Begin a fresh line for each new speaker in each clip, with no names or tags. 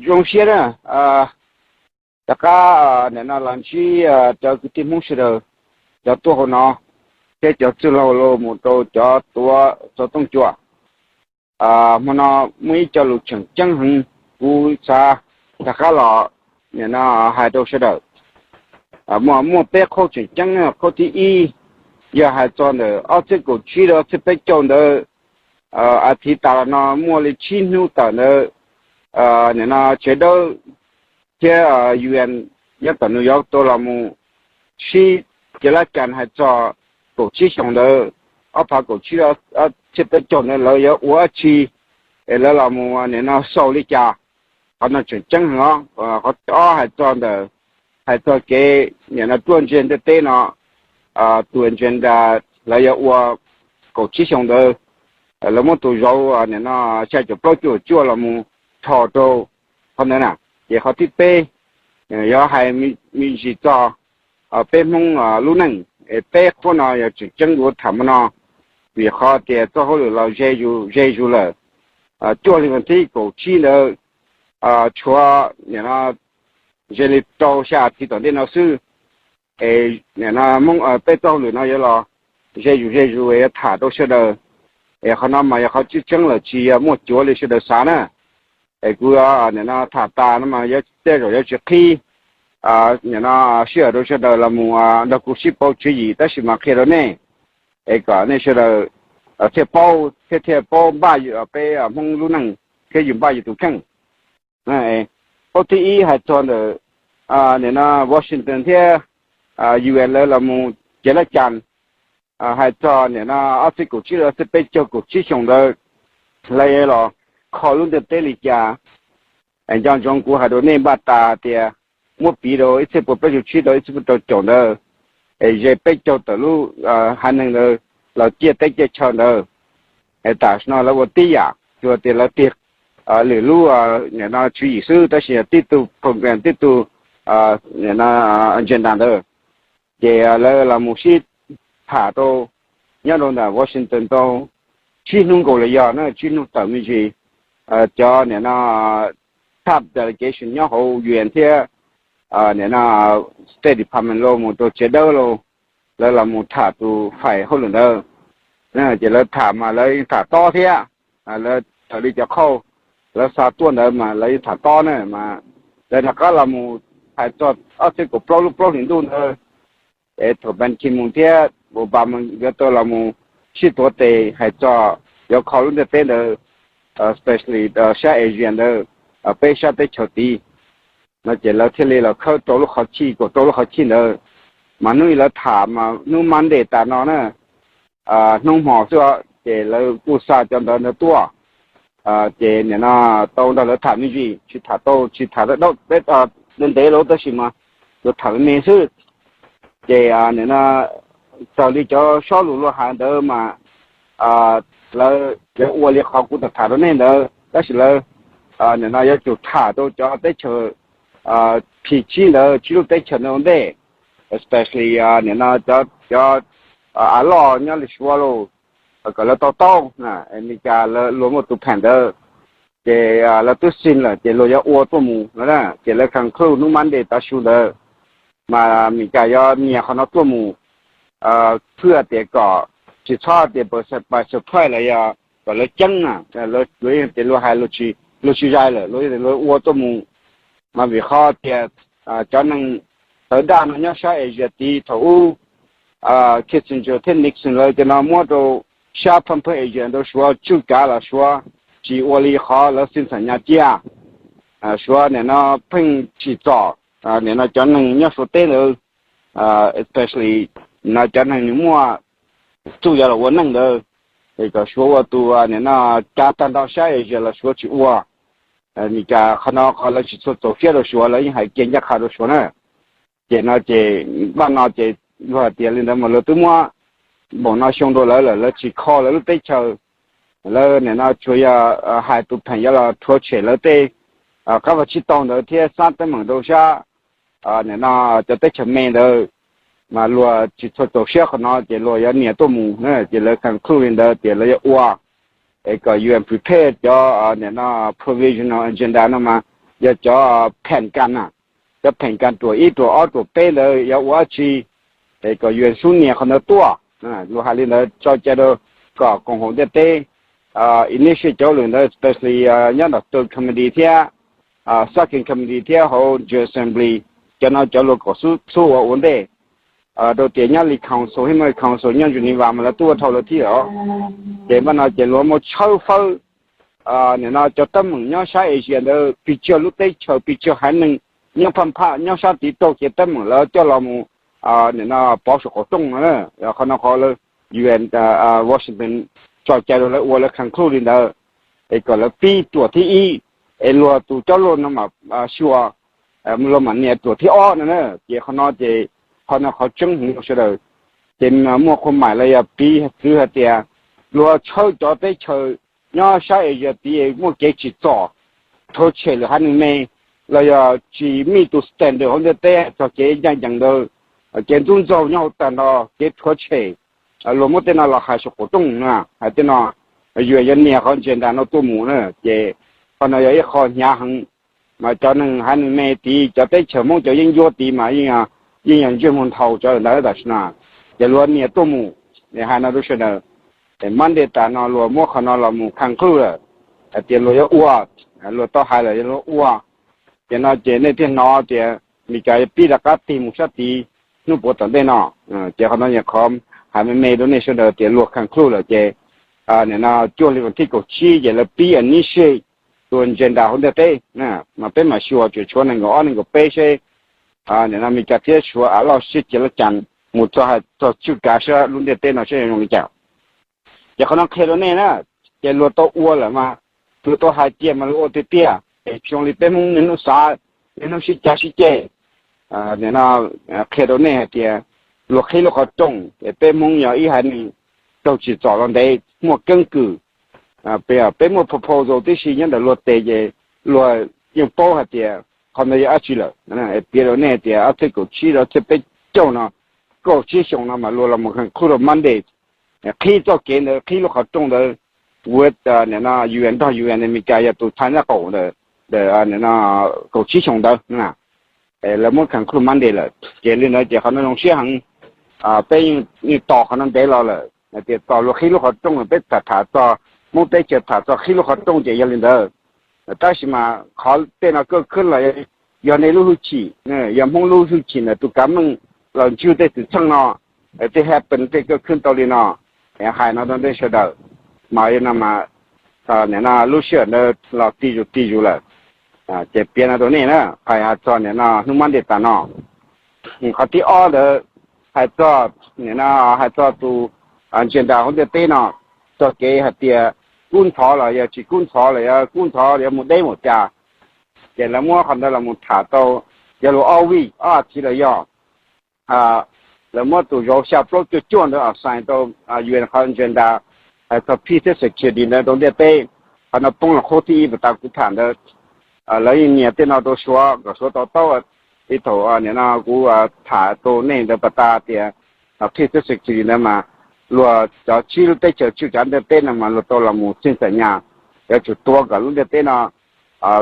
用些呢大家那lanchi cho cái tim muốn sửa cho tôi họ nó cái cho từ lâu lâu một đầu cho tôi cho tông chùa mà nó mới cho lục chẳng chẳng hứng u sa đại家là nó hai đầu sửa mà mua bé khâu chẳng chẳng khâu thì y giờ hai cho nữa ở这个区的这边叫的thì ta nó mua lấy chín nhu ta nữa nó chế độ cái UN nhất là New York tôi làm khi cái là cần hay cho tổ chức xong đó ở phía tổ chức ở chế độ cho nên là有我去là làm nó sau đi cha họ nó chuyển chân nó họ ở hay cho đó hay cho cái nó tuần chuyểnတဲ့တဲ့nó tuần chuyển的là有我tổ chức xong đó là một tổ giáo nó sẽ cho bao nhiêu cho là một thọ đâu không nên à để họ tiếp bé giờ hay mình chỉ cho bé mong lúc này bé con nó chỉ chân của thằng nó vì họ để cho họ là dễ dụ là cho nên thì cổ chi là cho nó dễ đi tàu xa thì tận nó sư nó mong bé tàu rồi nó là dễ dụ thả đâu sẽ được họ nói mà họ chỉ chân là chỉ một chỗ là sẽ được sáng nè cứ nó thả ta nó mà giờ rồi giờ khi nó sửa rồi sẽ được là mua được cú ship bao nhiêu gì đó mà khi đó nè cái này sẽ được thế bao bao nhiêu bé mong lúc năng cái dùng bao nhiêu tụ khăn này ở thì hay cho được nó Washington thế UN là mua chỉ là chăn hay cho nó ở cái cục chỉ là sẽ cho cục chỉ xong rồi lấy là khó luôn được tới lịch ra anh trong trong của hai đứa nên bắt ta thì một bí rồi sẽ bộ bây giờ chỉ rồi sẽ bộ chọn rồi giờ bây giờ từ lúc hai năm rồi là chia tới chia chọn rồi tại sao là một tí à rồi thì là tiệc lửa lu nó chú ý sư ta sẽ tiếp tục program tiếp tục nó diễn đàn rồi thì là một số thả đâu nhớ đâu là Washington đâu chuyên nông gọi là giờ nó chuyên nông tầm như gì cho nên nó top delegation nhớ hậu viện thế nên nó State Department lo một tổ chế đâu lo là một thả tụ phải hơn lần đâu nên chỉ là thả mà lấy thả to thế là thả đi cho khâu là sao tuần nữa mà lấy thả to nữa mà đây là có là một phải cho ở trên của pro hiện luôn thôi thuộc bên kim mông thế bộ ba mình cái tôi là một sĩ tổ tệ hay cho có khó luôn được tên là especially xã Asian đó bây giờ tới chỗ đi nó chỉ là thế là khâu tổ lúc khó chi của tổ lúc khó chi nữa mà nuôi là thả mà nuôi mang để ta nó nè nông họ cho để là cụ sa cho nó tua để nó tàu đó là thả như gì chỉ thả đâu biết nên để lâu tới gì mà rồi thả mấy thứ để nó sau đi cho số lượng lo hàng đó mà là cái uổng liệt họ cũng thả đó nên đó là nó要就thả đâu cho tới chờ脾气呢只有tới chờ nó đấy especially nó cho lo nhá lịch sử lo cái là to nè mình cả là luôn một tụ phản đó để là tôi xin là để lo cho uổng tôi mù đó là để là khang khâu nó mang để ta xuống đó mà mình cả do nhà họ nó tôi mùเพื่อเด็กก็จะชอบเด็กไปสุดท้ายเลยก็เลยจังเลยเลยเด็กเราให้เราชี้ใจเลยเลยวัวตัวมูมาวิเคราะห์เด็กจนนั่งตอนด้านนั้นใช้เอเจตีถูคิดถึงจุดเทคนิคสิ่งเลยจะนำมัวตัวชาพันธุ์เอเจนต์ตัวชัวจุดการละชัวจีวลีเขาแล้วสิ้นสัญญาเจ้าชัวเนี่ยนะเพิ่งจีจ่อเนี่ยนะจนนั่งเนี่ยสุดเต้เลย especially nó cho nên mua chủ yếu là vấn năng đó thì cái số tu này nó trả tan đó sai giờ là số chịu qua thì cái họ là chỉ số tổ chức là số là những hay kiến giác khác số này chỉ nó chỉ ban nó chỉ và tiền lên đó mà lo tu mua bọn nó xong rồi là chỉ kho là lúc tới chờ là này nó chủ yếu hai tụ thành là thua chết là tới các vật chỉ tông đó thì sáng tới mảng đầu xa này nó cho tới chấm men đó mà lúa chỉ cho tổ chức nó chỉ lúa ya nhiều tôm mù nữa chỉ là càng khâu lên đó chỉ là ya cái UN prepare cho này nó provisional agenda nó mà giờ cho phèn can à cho phèn can tuổi ít tuổi ở tuổi béเลยgiờว่าชีแต่ก็ยืนสู้เนี่ยคนละตัวลูกหาลินเลยcho cho đó có cộng hưởng tế initial cho lượng đó especially nhất là từ committee theo second committee theo họ assembly cho nó cho lúc có số ở vấn đề đầu tiên nhất là council hay mà council nhất là vào mà là tua thầu là thì đó để mà nó chỉ lo một châu phơi nên nó cho tâm mình nhau sai Asia đó bị chưa lúc đấy chờ bị chưa hai mình nhau phân phá nhau sao tí tổ chức tâm mình là cho làm nên nó bảo số cổ đông nữa rồi họ nó họ là UN Washington cho chạy rồi là uo là conclude đó cái gọi là phi tuổi thì y lo tụ cho luôn nó mà sure lo mà nè tuổi thì o nữa cái họ nó họ chứng hiểu sẽ được trên mua không买了呀比只下点罗抽到在抽要下一个比我给去做头起了还能没了要去密度 stand 或者在做给样的建筑造要等到给脱起罗木在那了还是活动啊还在那原人呢很简单的做木呢这可能有一好nhà hàng mà cho nên hai người mẹ thì cho tới chờ mong cho những vô thì mà những chuyên môn thầu cho nó là sao để luôn nhiều tôm mù để hai nó đối xử là để mang để ta nó luôn mua khăn nó là mù khăn khư rồi tiền luôn ua luôn to hai là luôn ua để nó chỉ nên tiền nó thì mình cái pi là cái tiền một sát tí nó bộ tận đây nó chỉ khăn nó nhà khom hai mươi mấy đối xử là tiền luôn khăn khư rồi chỉ nên nó cho lên cái cổ chi để là pi anh ní xe tuần trên đảo hôm đấy nè mà bên mà xua chỉ cho nên ngõ nên có bê xe nên là mình cái thiết xua ở lo xí chỉ là chăn một cho chữ cá sơ luôn để tên nó sẽ dùng cái chảo giờเขาต้องเคโรเน่นะจะรัวโตอ้วนหรือมาตัวโตหายเจียมันรัวเตี้ยช่วงนี้เป็นมึงเนี่ยสาเนี่ยน้องชิจ่าชิเจเนี่ยนะเคโรเน่เตี้ยรัวเคโรเขาจงเป็นมึงอย่างอีหันนี่เราchỉจ่อลงได้หมด根據เป็นหมด proposal ที่ชี้เนี่ยเดี๋ยวรัวเตะรัวยังโป้หัดเตี้ยเขาไม่เอาชีเลยนะเคโรเน่เตี้ยเอาที่กูชี้เราจะไปเจ้าเนาะก็ชี้ส่งนะมารัวเรามันคือเรามันเดkhi cho kiến的khi lúc họ trồng的我那那远到远的米家也都参加狗的那那狗气熊的那那么看苦蛮的了这里呢就可能用些行被你倒可能得了那这倒了khi lúc họ trồng被他做没得就他做khi lúc họ trồng这一类的但是嘛เขาเป็น那个ขึ้น了要那路去要梦路去呢都咱们เรา就ได้ถึงช่างเนาะที่แฮปเป็นที่ก็ขึ้นตอนนี้เนาะhai nó đang đến đó mà yên mà nên là lúc xưa nó là tí dụ là chế biến ở đó nè hai cho nên là nông dân để ta nó họ tí ở đó hai cho nên là hai cho tu anh trên đảo không được tên nó cho cái hạt tiền cuốn thọ là giờ chỉ cuốn thọ là một đây một cha để là mua còn đó là một thả tàu giờ là ao vi chỉ là do là một tổ chức xã hội cho chuyên đó sang到UN Convention da cho peace security呢都得被那帮了好几不大股谈的来一年电脑都说到里头你那股谈都那的不大的peace security呢嘛若就其实对就讲的对呢嘛若到了某精神呀要就多个路的对呢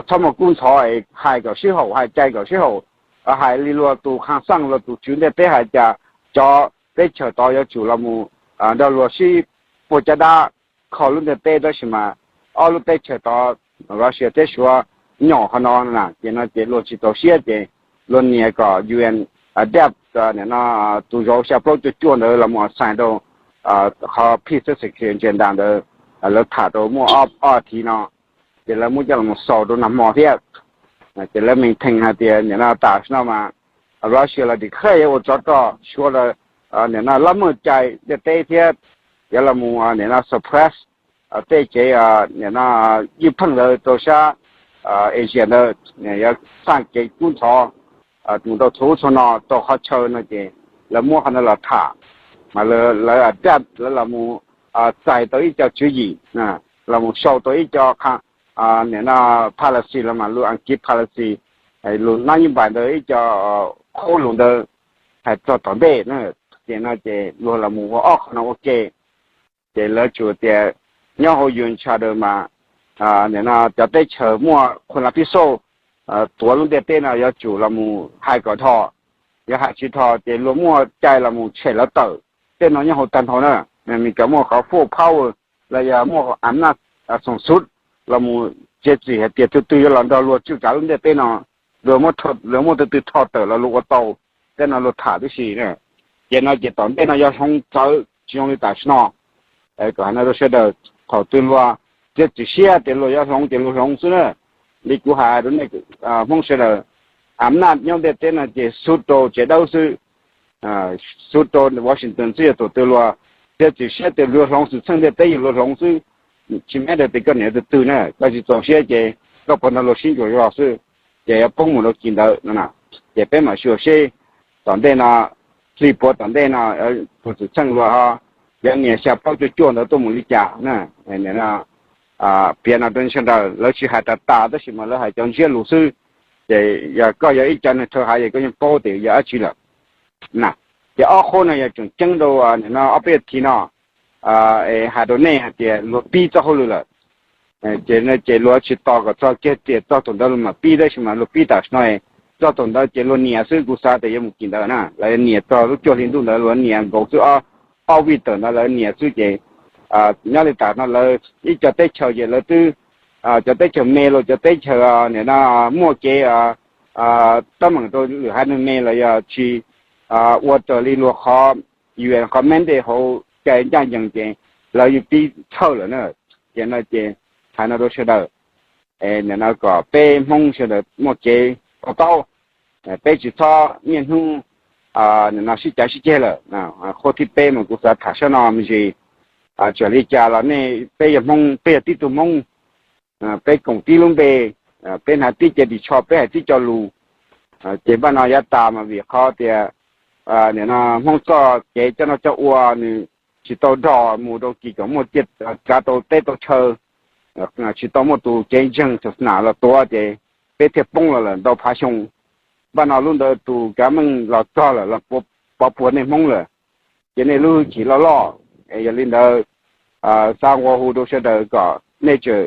他们工厂还个时候还在个时候还里若都看上了都军的对还加cho cái chờ to cho chủ là mu đó là si bộ gia đa khó luôn để đó xem mà ở lúc để chờ to và sẽ để số nhỏ hơn nó là cái nó chỉ lo chỉ tổ chức cái luôn nhẹ có UN adapt này nó tụ rồi sẽ pro cho chuẩn đó là một sản đồ họ peace security trên đàn đó là thả đồ mua ở thì nó chỉ là mua cho một số đồ nằm mò thế chỉ là mình thành hạt tiền này nó tạo nó mà Russia 了的可以我找到说了你那那么在这些也那么你那 suppress 这些你那一碰了都是一些的你要上给工厂等到抽出呢都好抽那些那么还能了他嘛了这了那么在到一叫注意那么少到一叫看你那 policy 了嘛如安吉 policy 如那一般的一叫khâu luôn đó phải cho tận đây nữa thì nó chỉ luôn là một cái nó ok thì là chủ thì nhau hồi yun cha được mà nên là cho tới chờ muaคนละพิโซ ตัวลุงเด็ดเต้นอยากจู่ละมูหายก่อทออยากหายชีทอเดี๋ยวมัวใจละมูเฉลเตอเต้นน้อยยังหดตันทอเนอะมีกับมัวเขาฟูเผาระยะมัวอำนาจส่งสุดละมูเจ็ดสี่เดี๋ยวตื่นหลังดาวรัวจู่จ่าลุงเด็ดเต้นเรือมัวทอดเรือมัวตื่นทอดเตอแล้วลูกก็โตเต้นเราถ่ายด้วยสิเนี่ยเดี๋ยวเราจะตอนเต้นเราอยากห้องเจ้าช่วงนี้ตัดนอก่อนนั้นเราเชื่อเดอเขาตื่นว่าเจ็ดสี่เสียเดี๋ยวเราอยากห้องเดี๋ยวเราห้องซิเนี่ยลิกูหาดูเนี่ยห้องเชื่อเดออำนาจยังเด็ดเต้นจะสุดโตจะได้ซื้อสุดโตวอชิงตันเสียตัวตัวว่าเจ็ดสี่เสียเดี๋ยวเราห้องซื้อซึ่งเด็ดเต้นเราห้องซื้อชิมให้เด็ดก็เนี่ยจะตื่นเนี่ยก็จะต้องเสียเจก็พอเราสิ่งที่เราซื้อเจะป้องมันเรากินได้นั่นน่ะจะเป็นมาช่วยเสียตอนเต้นรีพอร์ตตอนเต้นผู้สื่อช่างว่าอย่างเงี้ยชาวบ้านจะจวนเราต้องมุ่งจ่านะเนี่ยนะเปลี่ยนอะไรเช่นเดียวแล้วชีหายตาได้สิมาแล้วหายจังเชี่ยรู้สึกจะอยากก็อยากอีกจันเธอหายก็ยังโป้เดียวอยากชีละนะจะเอาคนเนี่ยจงจังดูเนี่ยนะเอาไปที่น่ะหาตัวเนี่ยจะลดปีจะเขาเลยละจะเนี่ยจะลดชิดต่อก็จะเจ็ดต่อตรงนั้นมาปีได้สิมาลดปีตัดหน่อยต่อตรงนั้นจะลดเนี่ยซื้อกุศลแต่ยังไม่กินได้นะแล้วเนี่ยต่อรู้จริงดูแล้วลดเนี่ยก็คือเอาวิตนะแล้วเนี่ยซื้อจะnhớ lại cả nó là ít cho tết chờ vậy là từ cho tết chờ mê rồi cho tết chờ này nó mua cái tấm bằng tôi lựa hai mươi mê là chỉ water li lúa khó UN comment để họ cái dạng dạng cái là như bị thâu rồi nữa cái nó cái hai nó đâu sẽ đâu này nó có bé mông sẽ được mua cái có tao bé chỉ cho miền hung nó sẽ trả sẽ chơi rồi nào khó thì bé mà cũng sẽ thả cho nó mình gì trở lại cha là này bây giờ mong bây giờ tiếp tục mong bây công ty luôn bây bên hạt tí chỉ cho bây hạt tí cho lù chỉ ban nào ya ta mà việc khó thì này nó mong cho nó cho ua này chỉ tàu đỏ mù đâu chỉ có một chiếc cá tàu tết tàu chờ chỉ tàu một tụ chơi chân thật nào là to thì bây thiệp bông là đâu phá xong ban nào luôn đó tụ cá mình là to là bỏ buồn này mong là cái này luôn chỉ là loอย่าลืมเด้อสร้างวัวหูดูเสด็จก็เนี่ยเจอ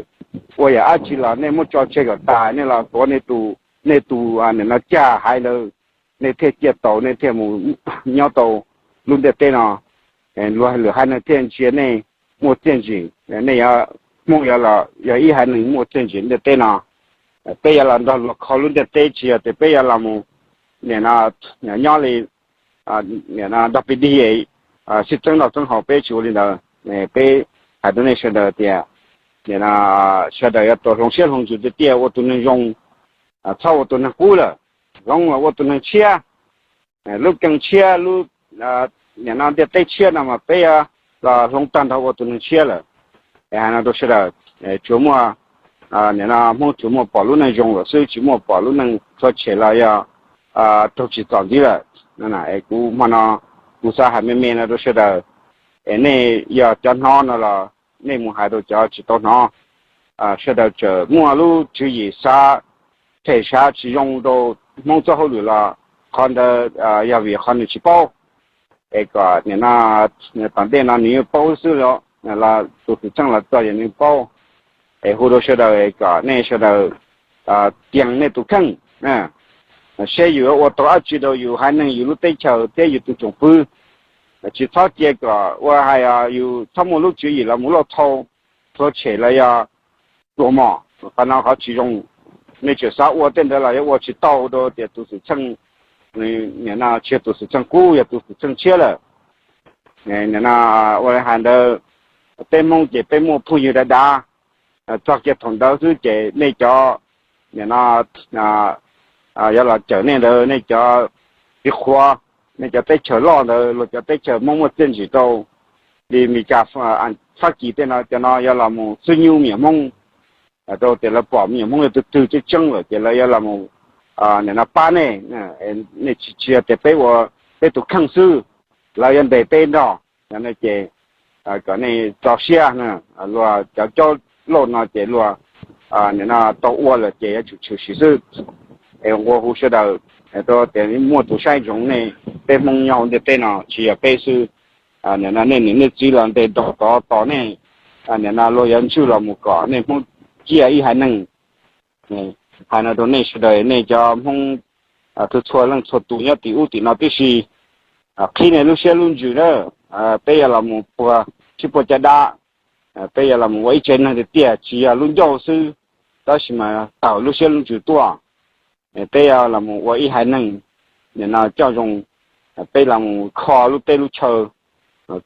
ว่าอย่าอาชีละเนี่ยมุดจอเชก็ตายเนี่ยเราตัวในตูเนี่ยเราจ้าหายเลยในเทเจียโตในเทหมูเนาะโตรุ่นเด็ดเต้นอ่ะรัวเหลือให้ในเทียนเชียเนี่ยหมดเทียนจีเนี่ยอย่ามองอย่าละอย่าอีให้หนึ่งหมดเทียนจีเด็ดเต้นอ่ะเปียละเราเขารุ่นเด็ดเต้เชียแต่เปียละมูเนี่ยนะเนี่ยย่อเลยเนี่ยนะดับไปดีสิจังเราต้องหอบไปชูลินเดอเนี่ยไปหาตัวนี้เสด็จเดียเนี่ยนะเสด็จตัวลงเชียลงจุดเดียวว่าตัวนึงยงเท่าตัวนึงกู้ละลงว่าตัวนึงเชียลูกจังเชียลูกเนี่ยนะเดี๋ยวเตะเชียนะมาไปเราลงตันเท่าว่าตัวนึงเชียละหานาตัวเสด็จชั่วโมงเนี่ยนะมุ่งชั่วโมงปอลุนึงยงละซึ่งชั่วโมงปอลุนึงก็เฉลี่ยตัวจิตตอนนี้ละนั่นน่ะกูมันกูสาหัสไม่นะรู้สึกได้เนี่ยอยากจะนอนแล้วเนี่ยมึงหายตัวจะจิตตัวนอนเสด็จเจอมัวรู้จุยซาเทชาจิยงโดมองจะเขาหรือละคนเดอยากวิคนนี้ชิปโก็เนี่ยนะเนี่ยตอนเด็กนะนี่ป้อซื้อแล้วเนี่ยละตัวที่จังละตัวอย่างนี้ป้อหูรู้สึกได้ก็เนี่ยเสด็จเตียงเนี่ยตุกขังนะเชื่ออยู่ว่าตัวอาชีพเราอยู่ให้นั่งอยู่รู้เตะเชาเตะอยู่ตรงจงพื้นchỉ tháo chia cả và hayอยู่ทั้งหมดลูกจีแล้วหมดเราทอเฉย了ตัวหมอ反正เขา其中那就啥我等的了我去到的也都是挣你那钱都是挣股也都是挣钱了你那我喊的被梦姐被梦朋友的打做些同道是姐那叫你那要了9年的那叫一花那叫在车浪的，那叫在车默默进去到，你米家按发几天了，叫那要那么是牛面梦，到点了包面梦都就整了，点了要那么那班呢，那去得被我被都看书，老人得被到，那些个那早些呢，罗叫老那些罗那到我了，这就其实，我胡说的。到等于莫都晒种呢，被蒙妖的被呢，只要被是那你质量得到呢，那老人去了木搞，那蒙只要一还能，还那都那时的那叫梦都错了错度要第五第那必须khi này lúc xe luôn chữ đó bây giờ là một bữa chỉ bữa cha đa bây giờ là một cái chuyện này thì tiệt chỉ là luôn giáo sư đó là mà tạo lúc xe luôn chữ tua bây giờ là một cái hai năng để nó cho dùng bây là một kho lúc tây lúc chờ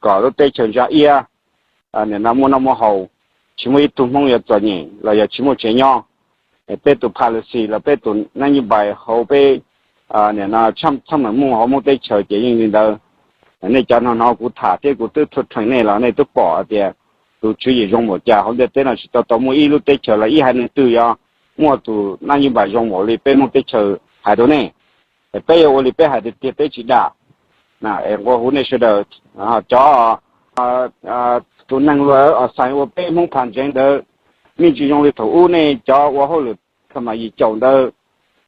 có lúc tây chờ ra ia để nó mua hậu chỉ một tụi mong giờ cho nhỉ là giờ chỉ một chuyện nhỏ bây tụi policy là bây tụi năng như bài hậu bây để nó chăm mà mua họ mua tây chờ chỉ những đó nên cho nó cũng thả thế cũng tự thuật thành này là này tôi bỏ thì tôi chú ý dùng một nhà không biết thế nào chỉ tao mua ít lúc tây chờ là ít hai nên từ ya mua tụi năng như bài dùng một li bên mua tây chờ hai đứa này bây giờ li bên hai đứa tiếp tới chỉ đã nè em có hôm nay sẽ được cho tụi năng lượng ở sai ở bên mong phản tranh đó mình chỉ dùng li thủ này cho qua hồi được thằng mà gì chồng đó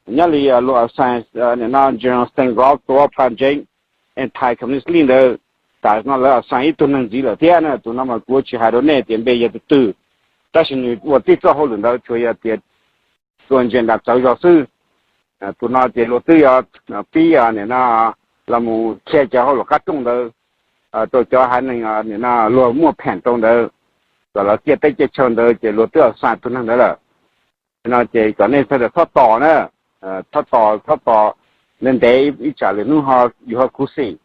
nhớ li lo sai nên nó general standตัวphản tranh anti communist leader tại nó là sai tụi năng gì là thế này tụi nó mà qua chỉ hai đứa này tiền bây giờ từ但是你我对这后轮的就要点专业的找教师tụi nó tiền lúa tươi bí này nó là một xe cho họ là cắt trồng đó tôi cho hai người này nó lúa mua phèn trồng đó rồi là kia tới chơi trồng đó chơi lúa tươi sản tụi nó là nó chơi cái này phải là thoát tỏ nữa thoát tỏ nên để ít trả lời nó họอยู่họ cố sĩ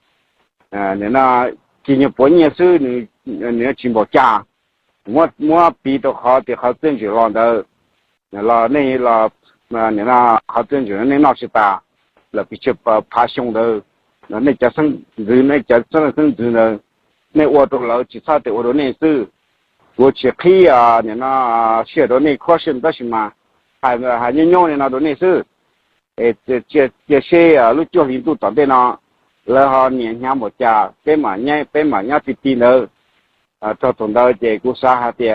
nên nó chỉ như bốn nhà sư nếu chỉ bỏ cha mua bí đó họ thì họ真是浪的là này là mà nên là họ真是nên nó sẽ ta là bị chụp phá xong đó nó này cho sang dưới này cho sang dưới này này ô tô là chỉ sao thì ô tô này sư của chỉ khi nên nó sửa đó này khó sinh đó mà hai nhân này nó đó này sư chỉ xe lúc trước thì tôi tận đây nó là họ nhận nhau một cha cái mà nhá thì nữa cho tụi đó thì cũng sao hả thì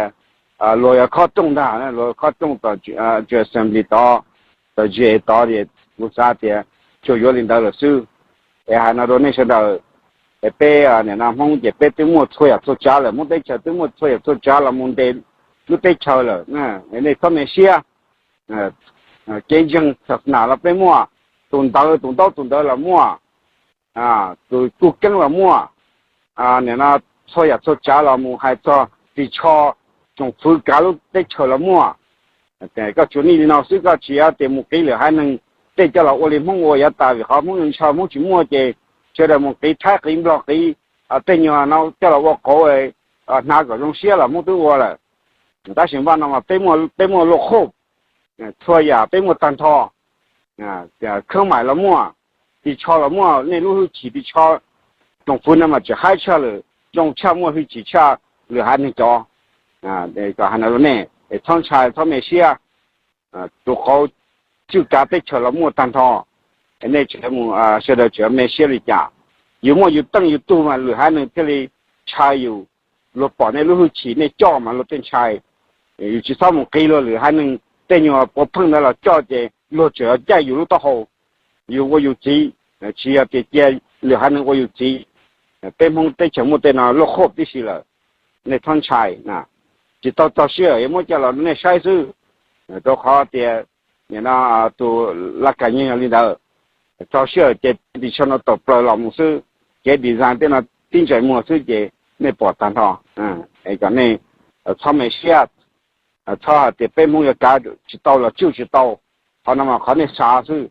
rồi khó trông đó rồi khó trông đó cho xem đi đó rồi dễ đó thì cũng sao thì cho yếu lên đó là sư hai nó đó này sẽ đó bé này nó không chỉ bé tới mua thuê à thuê trả là muốn tới chờ tới mua thuê à thuê trả là muốn tới lúc tới chờ là nè này không này xia cái dân thật nào là bé mua tuần đó là mua rồi cuộc chân là mua này nó thuê à thuê trả là mua hay cho đi cho trong phụ cả lúc tới chờ là mua cái chỗ này nó sẽ có chỉ để một cái là hai năng để cho là ô liu mong ngồi ở tại vì họ muốn cho muốn chỉ mua cái cho là một cái thác cái block cái tên như nó cho là vô cổ ấy nào có trong xe là muốn tự vô là ta xem vào nó mà bên mua lô khô thuê à bên mua tàn thọ không phải là mua thì cho là mua nên lúc chỉ đi cho trong phụ nó mà chỉ hai cho là trong cha mua thì chỉ cha lừa hai nên cho để có hai nó này để thong chai thong mấy xe tụ họ chưa cả tới cho là mua tàn thọ nên chỉ mua sẽ được chỉ mấy xe đi trả有么有灯有度嘛，还能这里柴油，落把那路起那叫嘛，落点柴，有几少么给了，还能等于我碰到了叫的落着加油都好，有我有机，只要别接，还能我有机，被碰在全部在那落好的是了，那汤柴那，直到时也么叫了那晒水，都好的，你那都拉干净里头，到时这地上那都不老么事。cái design tên là tin chạy mua thứ gì nên bỏ tàn thọ cái này sau mấy xe sau thì bên mua cái chỉ tàu là chưa chỉ tàu họ nằm ở này xa chứ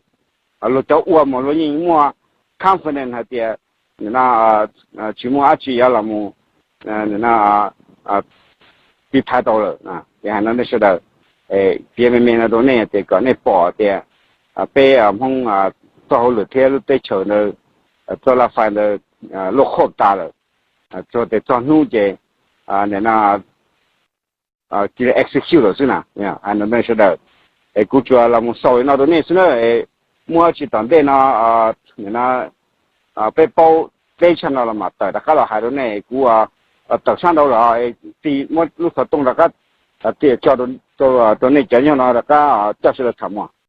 lúc cháu uống mà lúc nhìn mua confident hay thì là chỉ mua chỉ là mua là bị thay đổi rồi thì hắn nói sẽ được phía bên là đồ này thì cái này bỏ thì bên không tàu lửa theo lúc tới chờ nữa cho là phải là lục khổ ta rồi cho để cho nu chế nên là chỉ là execute rồi chứ nào anh nói sẽ được cứ cho là một số nó đó này chứ nữa mua chỉ tận đây nó nên là被包非常了嘛对大家了还有呢估早上到了第我路上动了个叫到那讲讲了大家就是了什么